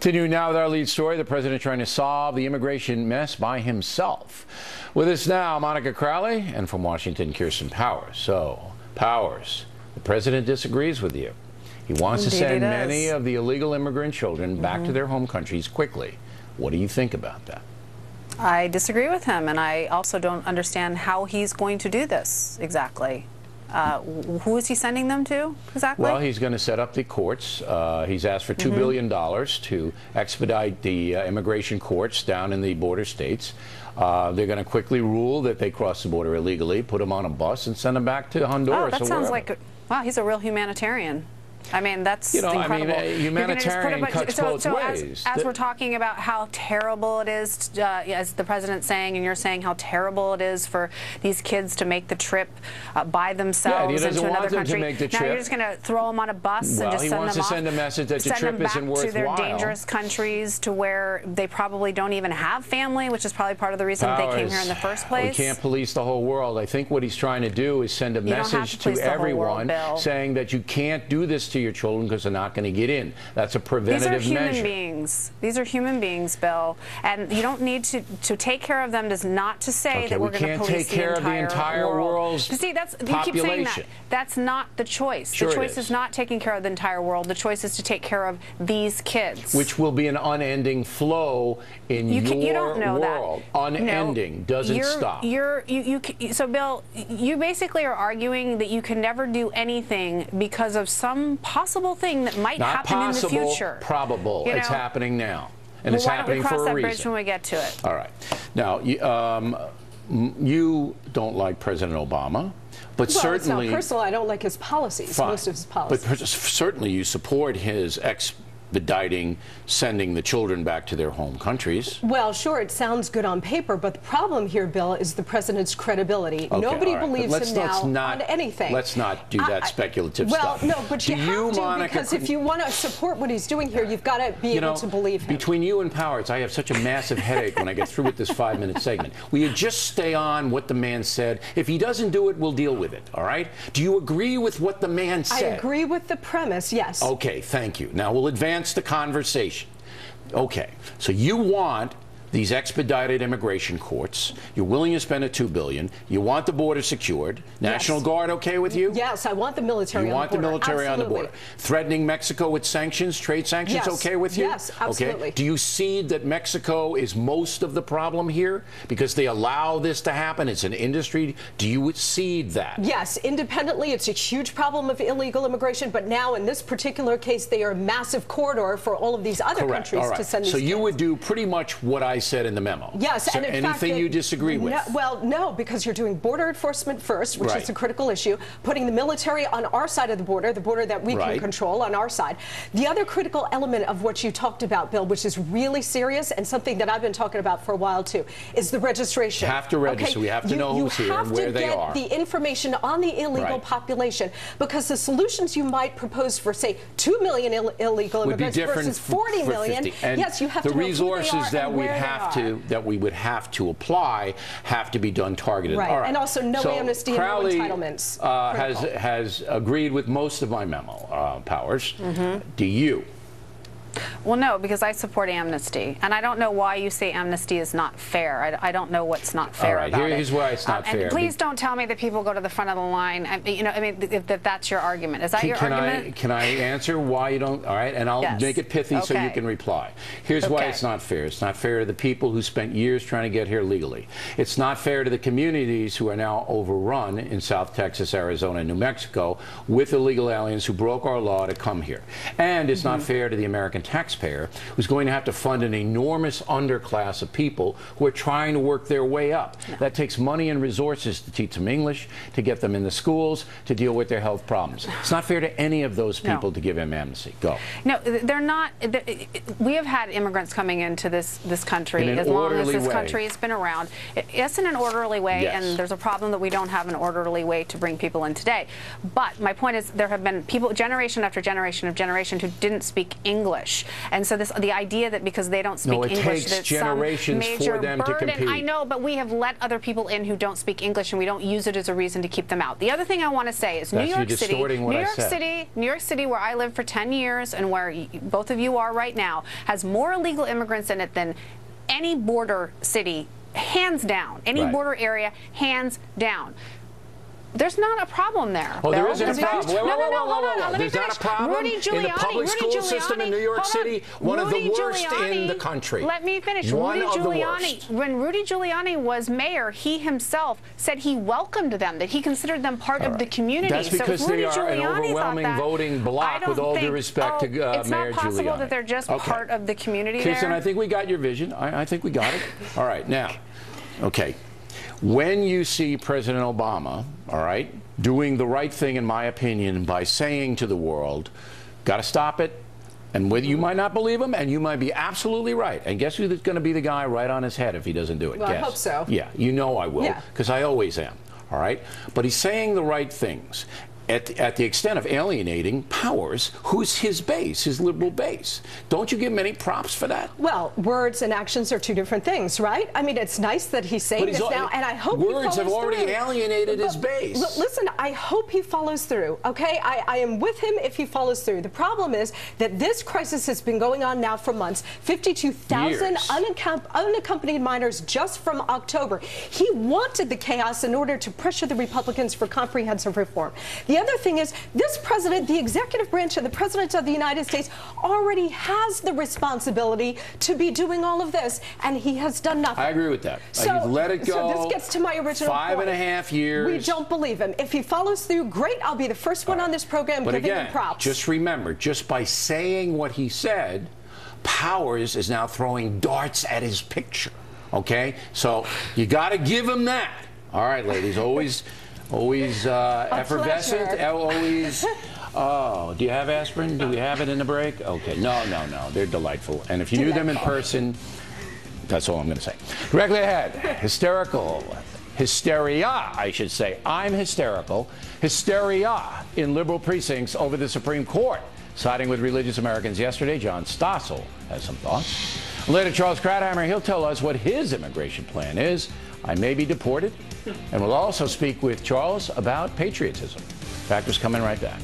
Continue now with our lead story. The president trying to solve the immigration mess by himself. With us now, Monica Crowley, and from Washington, Kirsten Powers. So, Powers, the president disagrees with you. He wants to send many of the illegal immigrant children back to their home countries quickly. What do you think about that? I disagree with him, and I also don't understand how he's going to do this exactly. Who is he sending them to exactly? Well, he's going to set up the courts. He's asked for $2 billion to expedite the immigration courts down in the border states. They're going to quickly rule that they cross the border illegally, put them on a bus, and send them back to Honduras. Oh, that sounds like, wow, he's a real humanitarian. I mean, that's incredible. I mean, humanitarian cuts both ways. As we're talking about how terrible it is, as the president's saying, and you're saying how terrible it is for these kids to make the trip by themselves into another country. Now you're just going to throw them on a bus and just send them off. He wants to send a message that the trip isn't worthwhile. To their dangerous countries, to where they probably don't even have family, which is probably part of the reason they came here in the first place. We can't police the whole world. I think what he's trying to do is send a message to everyone saying that you can't do this to your children because they're not going to get in. That's a preventative measure. These are human beings. These are human beings, Bill. And you don't need to take care of them does not to say that we're going to police the entire world. See, you keep saying that. That's not the choice. The choice is not taking care of the entire world. The choice is to take care of these kids. Which will be an unending flow in your world. Unending. Doesn't stop. So, Bill, you basically are arguing that you can never do anything because of some possible thing that might happen in the future. Probable. It's happening now. And it's happening for a reason. Why don't we cross that bridge when we get to it? All right. Now, you don't like President Obama, but certainly... It's not personal. I don't like his policies, most of his policies. But certainly you support his expediting sending the children back to their home countries. Well, sure, it sounds good on paper, but the problem here, Bill, is the president's credibility. Okay, Nobody believes him now on anything. Let's not do that speculative stuff. Well, no, but you have to, because if you want to support what he's doing here, you've got to be able to believe him. Between you and Powers, I have such a massive headache when I get through with this 5-minute segment. Will you just stay on what the man said? If he doesn't do it, we'll deal with it, all right? Do you agree with what the man said? I agree with the premise, yes. Okay, thank you. Now we'll advance the conversation. Okay, so you want these expedited immigration courts. You're willing to spend $2 billion. You want the border secured. National Guard okay with you? Yes, I want the military on the border. You want the military on the border. Threatening Mexico with sanctions, trade sanctions, okay with you? Yes, absolutely. Okay. Do you see that Mexico is most of the problem here because they allow this to happen? It's an industry. Do you cede that? Yes, independently, it's a huge problem of illegal immigration, but now in this particular case, they are a massive corridor for all of these other countries to send these kids. So you would do pretty much what I said in the memo. Yes, and in fact, anything you disagree with? Well, no, because you're doing border enforcement first, which is a critical issue, putting the military on our side of the border that we can control on our side. The other critical element of what you talked about, Bill, which is really serious and something that I've been talking about for a while too, is the registration. You have to register. Okay? We have to know who's here and where they are. You have to get the information on the illegal population, because the solutions you might propose for, say, 2 million illegal immigrants versus 40 million, yes, you have to know who they are and where they are. The resources that we would have to apply have to be done targeted. Right, and also no amnesty and no entitlements. Has agreed with most of my memo, Powers. Do you? Well, no, because I support amnesty, and I don't know why you say amnesty is not fair. I don't know what's not fair about it. Here's why it's not fair. And please don't tell me that people go to the front of the line. If that's your argument. Is that your argument? Can I answer why you don't? All right, and I'll make it pithy so you can reply. Here's why it's not fair. It's not fair to the people who spent years trying to get here legally. It's not fair to the communities who are now overrun in South Texas, Arizona, and New Mexico with illegal aliens who broke our law to come here. And it's not fair to the American taxpayer who's going to have to fund an enormous underclass of people who are trying to work their way up. That takes money and resources to teach them English, to get them in the schools, to deal with their health problems. It's not fair to any of those people to give them amnesty. Go. No, they're not. We have had immigrants coming into this country as long as this country has been around. It's in an orderly way, and there's a problem that we don't have an orderly way to bring people in today. But my point is, there have been people, generation after generation of generation, who didn't speak English. And so the idea that because they don't speak English, takes that generations some major for them burden. to compete. I know, but we have let other people in who don't speak English, and we don't use it as a reason to keep them out. The other thing I want to say is New York City, where I lived for 10 years and where both of you are right now, has more illegal immigrants in it than any border city, hands down. Any border area, hands down. There's not a problem there. Oh, there isn't a problem. No. There's not a problem in the public school system in New York City, one of the worst in the country. Let me finish. Rudy Giuliani, when Rudy Giuliani was mayor, he himself said he welcomed them, that he considered them part of the community. That's because they are an overwhelming voting bloc, with all due respect to Mayor Giuliani. It's not possible that they're just part of the community there. Kirsten, I think we got your vision. I think we got it. All right, now, okay. When you see President Obama, all right, doing the right thing, in my opinion, by saying to the world, got to stop it, and whether you might not believe him, and you might be absolutely right. And guess who's going to be the guy right on his head if he doesn't do it? Well, Guess. I hope so. Yeah, you know I will, because I always am. All right, but he's saying the right things. At the extent of alienating Powers, who's his base, his liberal base. Don't you give him any props for that? Well, words and actions are two different things, right? I mean, it's nice that he's saying this now, and I hope words have already alienated his base. Listen, I hope he follows through, okay? I am with him if he follows through. The problem is that this crisis has been going on now for months. 52,000 unaccompanied minors just from October. He wanted the chaos in order to pressure the Republicans for comprehensive reform. The other thing is, this president, the executive branch of the President of the United States, already has the responsibility to be doing all of this, and he has done nothing. I agree with that. So, you've let it go. So this gets to my original point. 5.5 years. We don't believe him. If he follows through, great. I'll be the first one on this program giving him props. Just remember, just by saying what he said, Powers is now throwing darts at his picture. Okay? So you got to give him that. All right, ladies. Always effervescent. Always. Oh, do you have aspirin? Do we have it in the break? Okay. No. They're delightful. And if you knew them in person, that's all I'm going to say. Directly ahead, hysteria, I should say. I'm hysterical. Hysteria in liberal precincts over the Supreme Court. Siding with religious Americans yesterday, John Stossel has some thoughts. Later, Charles Krauthammer, he'll tell us what his immigration plan is. I may be deported. And we'll also speak with Charles about patriotism. Factors coming right back.